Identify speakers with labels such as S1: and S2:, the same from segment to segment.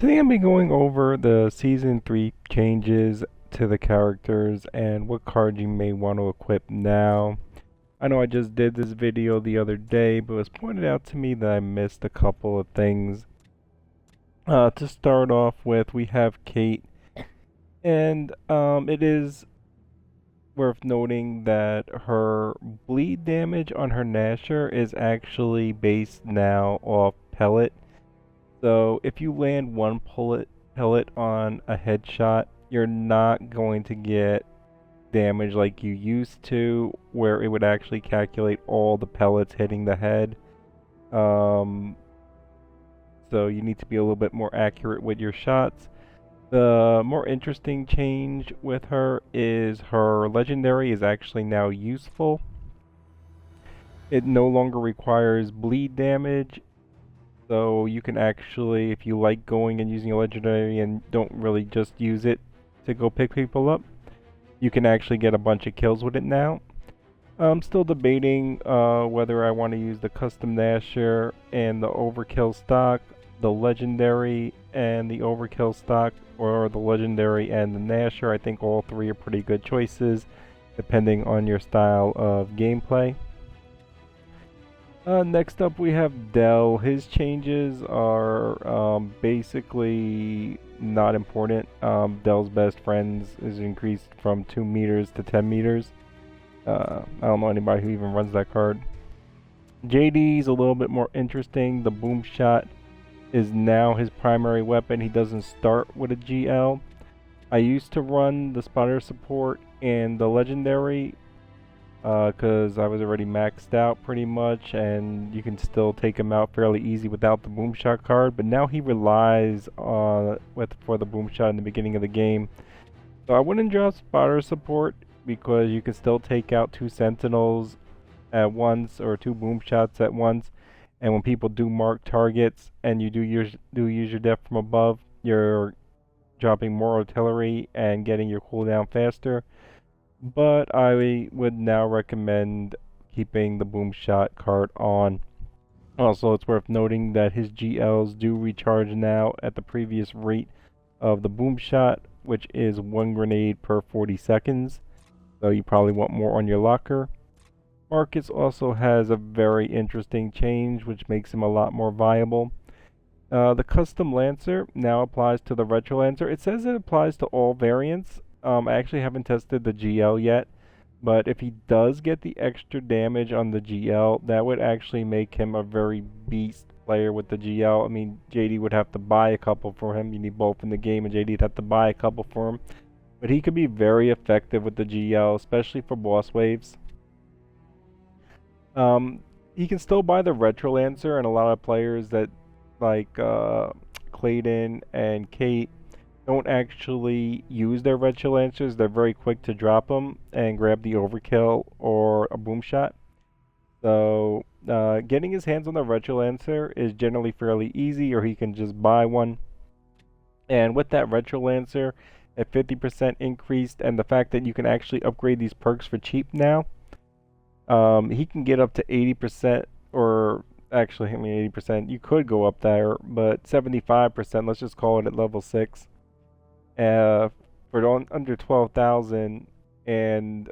S1: Today I'm be going over the Season 3 changes to the characters and what cards you may want to equip now. I know I just did this video the other day, but it was pointed out to me that I missed a couple of things. To start off with, we have Kate, and it is worth noting that her bleed damage on her Nasher is actually based now off pellet. So if you land one pellet on a headshot, you're not going to get damage like you used to, where it would actually calculate all the pellets hitting the head. Um, so you need to be a little bit more accurate with your shots. The more interesting change with her is her legendary is actually now useful. It no longer requires bleed damage. So you can actually, if you like going and using a legendary and don't really just use it to go pick people up, you can actually get a bunch of kills with it now. I'm still debating whether I want to use the custom Nasher and the overkill stock, the legendary and the overkill stock, or the legendary and the Nasher. I think all three are pretty good choices depending on your style of gameplay. Next up we have Dell. His changes are basically not important. Dell's best friends is increased from 2 meters to 10 meters. I don't know anybody who even runs that card. JD's a little bit more interesting. The boom shot is now his primary weapon. He doesn't start with a GL. I used to run the spotter support and the legendary because I was already maxed out pretty much, and you can still take him out fairly easy without the boom shot card, but now he relies on for the boom shot in the beginning of the game. So I wouldn't drop spotter support because you can still take out 2 sentinels at once or 2 boom shots at once, and when people do mark targets and you do use your death from above, you're dropping more artillery and getting your cooldown faster. But I would now recommend keeping the boom shot card on. Also, it's worth noting that his GLs do recharge now at the previous rate of the boom shot, which is 1 grenade per 40 seconds. So you probably want more on your locker. Marcus also has a very interesting change, which makes him a lot more viable. The custom Lancer now applies to the Retro Lancer. It says it applies to all variants. I actually haven't tested the GL yet, but if he does get the extra damage on the GL, that would actually make him a very beast player with the GL. I mean, JD would have to buy a couple for him. You need both in the game, and JD'd have to buy a couple for him. But he could be very effective with the GL, especially for boss waves. He can still buy the Retro Lancer, and a lot of players that like Clayton and Kate don't actually use their Retro Lancers. They're very quick to drop them and grab the overkill or a boom shot. So getting his hands on the Retro Lancer is generally fairly easy, or he can just buy one. And with that Retro Lancer at 50% increased, and the fact that you can actually upgrade these perks for cheap now, he can get up to 80%, or actually, I mean 80%. You could go up there, but 75%. Let's just call it at level 6. For under 12,000, and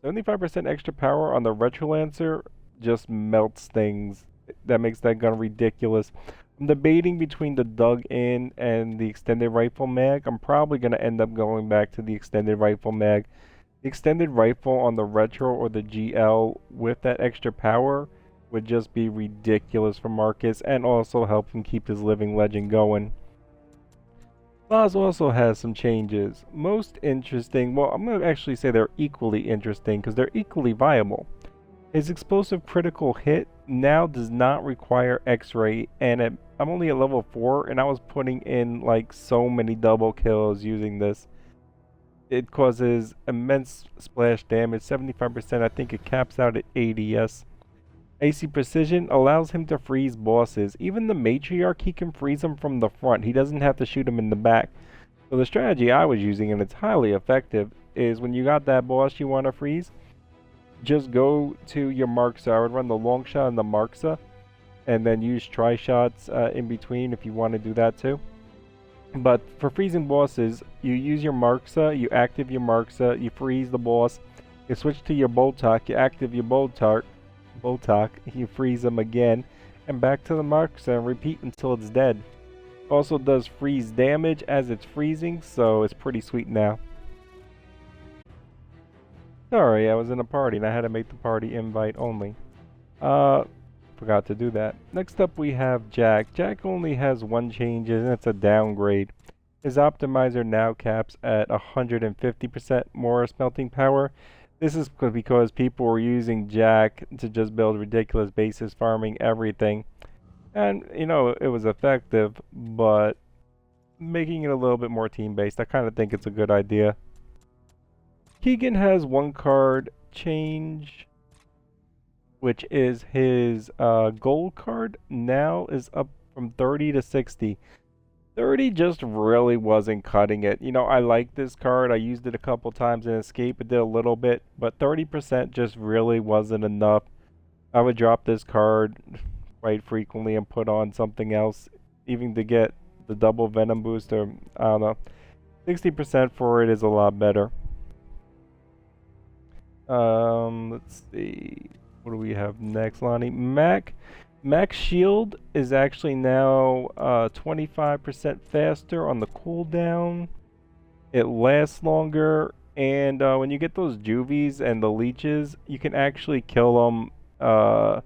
S1: 75% extra power on the Retro Lancer just melts things. That makes that gun ridiculous. I'm debating between the dug-in and the extended rifle mag. I'm probably going to end up going back to the extended rifle mag. The extended rifle on the Retro or the GL with that extra power would just be ridiculous for Marcus, and also help him keep his living legend going. FAHZ'S also has some changes. Most interesting, well, I'm going to actually say they're equally interesting because they're equally viable. His explosive critical hit now does not require X-ray, and I'm only at level 4, and I was putting in like so many double kills using this. It causes immense splash damage, 75%. I think it caps out at 80, yes. AC Precision allows him to freeze bosses. Even the Matriarch, he can freeze them from the front. He doesn't have to shoot them in the back. So the strategy I was using, and it's highly effective, is when you got that boss you want to freeze, just go to your Marksa. I would run the long shot and the Marksa, and then use tri-shots in between if you want to do that too. But for freezing bosses, you use your Marksa, you active your Marksa, you freeze the boss, you switch to your Boltok, you active your Boltok, you freeze him again, and back to the Marksa and repeat until it's dead. Also does freeze damage as it's freezing, so it's pretty sweet now. Sorry, I was in a party and I had to make the party invite only. Forgot to do that. Next up we have Jack. Jack only has one change and it's a downgrade. His optimizer now caps at 150% more smelting power. This is because people were using Jack to just build ridiculous bases, farming everything. And, you know, it was effective, but making it a little bit more team-based, I kind of think it's a good idea. Keegan has one card change, which is his gold card now is up from 30 to 60. 30 just really wasn't cutting it. You know, I like this card. I used it a couple times in Escape. It did a little bit, but 30% just really wasn't enough. I would drop this card quite frequently and put on something else, even to get the double Venom booster. I don't know. 60% for it is a lot better. Let's see. What do we have next, Lonnie? Max Shield is actually now 25% faster on the cooldown. It lasts longer, and when you get those juvies and the leeches, you can actually kill them.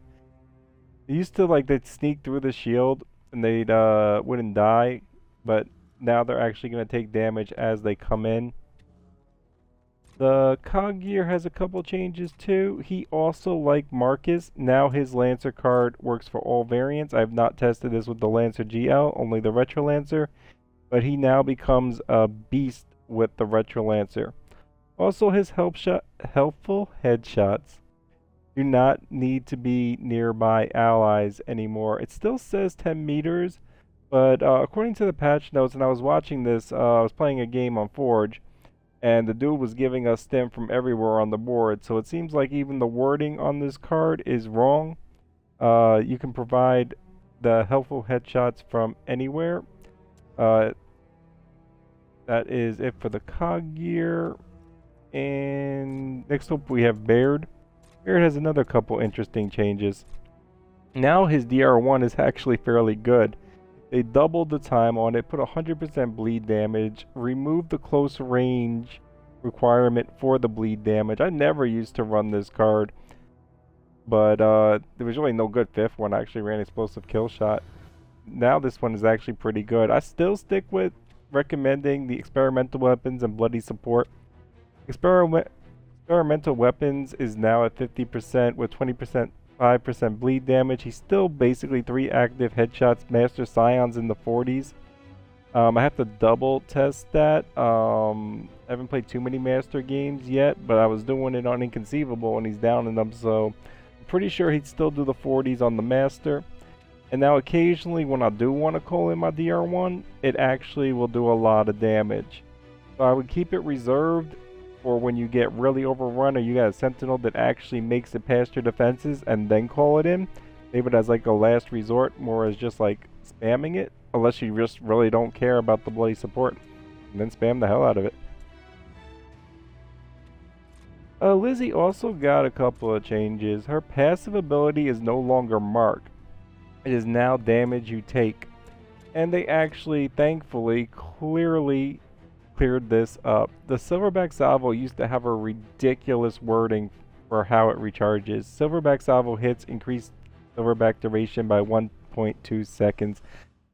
S1: They used to they'd sneak through the shield and they'd wouldn't die, but now they're actually gonna take damage as they come in. The cog gear has a couple changes too. He also, like Marcus, now his Lancer card works for all variants. I've not tested this with the Lancer GL, only the Retro Lancer, but he now becomes a beast with the Retro Lancer. Also, his helpful headshots do not need to be nearby allies anymore. It still says 10 meters, but according to the patch notes, and I was watching this, I was playing a game on Forge, and the dude was giving us stim from everywhere on the board, so it seems like even the wording on this card is wrong. You can provide the helpful headshots from anywhere. That is it for the cog gear. And next up we have Baird. Baird has another couple interesting changes. Now his DR1 is actually fairly good. They doubled the time on it, put 100% bleed damage, removed the close range requirement for the bleed damage. I never used to run this card, but there was really no good fifth one. I actually ran explosive kill shot. Now this one is actually pretty good. I still stick with recommending the experimental weapons and bloody support. Experimental weapons is now at 50% with 5% bleed damage. He's still basically 3 active headshots, Master Scions in the 40s. I have to double test that. I haven't played too many Master games yet, but I was doing it on Inconceivable and he's down in them, so I'm pretty sure he'd still do the 40s on the Master. And now occasionally when I do want to call in my DR1, it actually will do a lot of damage. So I would keep it reserved for when you get really overrun or you got a Sentinel that actually makes it past your defenses and then call it in. Leave it as like a last resort, more as just like spamming it, unless you just really don't care about the bloody support, and then spam the hell out of it. Lizzie also got a couple of changes. Her passive ability is no longer Mark. It is now damage you take. And they actually, thankfully, clearly cleared this up. The Silverback Salvo used to have a ridiculous wording for how it recharges. Silverback Salvo hits increased Silverback duration by 1.2 seconds.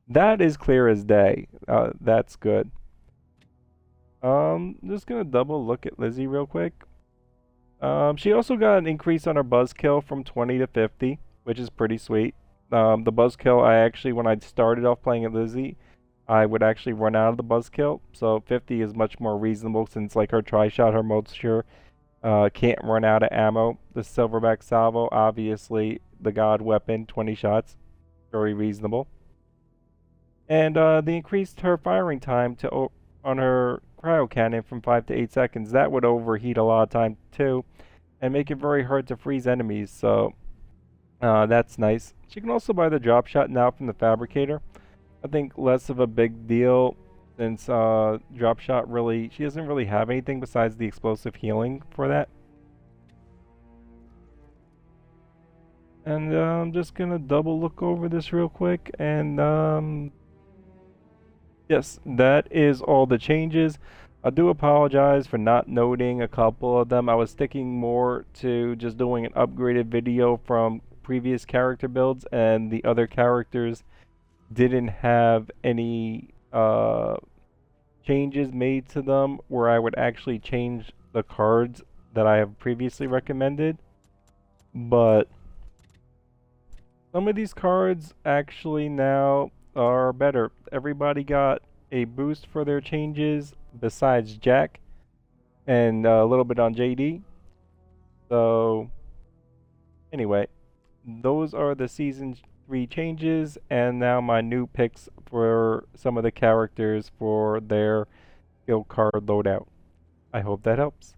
S1: That is clear as day. That's good. Just gonna double look at Lizzie real quick. She also got an increase on her buzzkill from 20 to 50, which is pretty sweet. The buzzkill, I actually, when I started off playing at Lizzie, I would actually run out of the buzzkill, so 50 is much more reasonable since like her tri-shot, her moisture, can't run out of ammo. The Silverback Salvo, obviously the god weapon, 20 shots, very reasonable. And they increased her firing time to on her cryo cannon from 5 to 8 seconds. That would overheat a lot of time too, and make it very hard to freeze enemies, so that's nice. She can also buy the drop shot now from the Fabricator. I think less of a big deal since drop shot really, she doesn't really have anything besides the explosive healing for that. And I'm just gonna double look over this real quick, and yes, that is all the changes. I do apologize for not noting a couple of them. I was sticking more to just doing an upgraded video from previous character builds, and the other characters didn't have any changes made to them where I would actually change the cards that I have previously recommended. But some of these cards actually now are better. Everybody got a boost for their changes besides Jack and a little bit on JD. So anyway, those are the season 3 changes, and now my new picks for some of the characters for their skill card loadout. I hope that helps.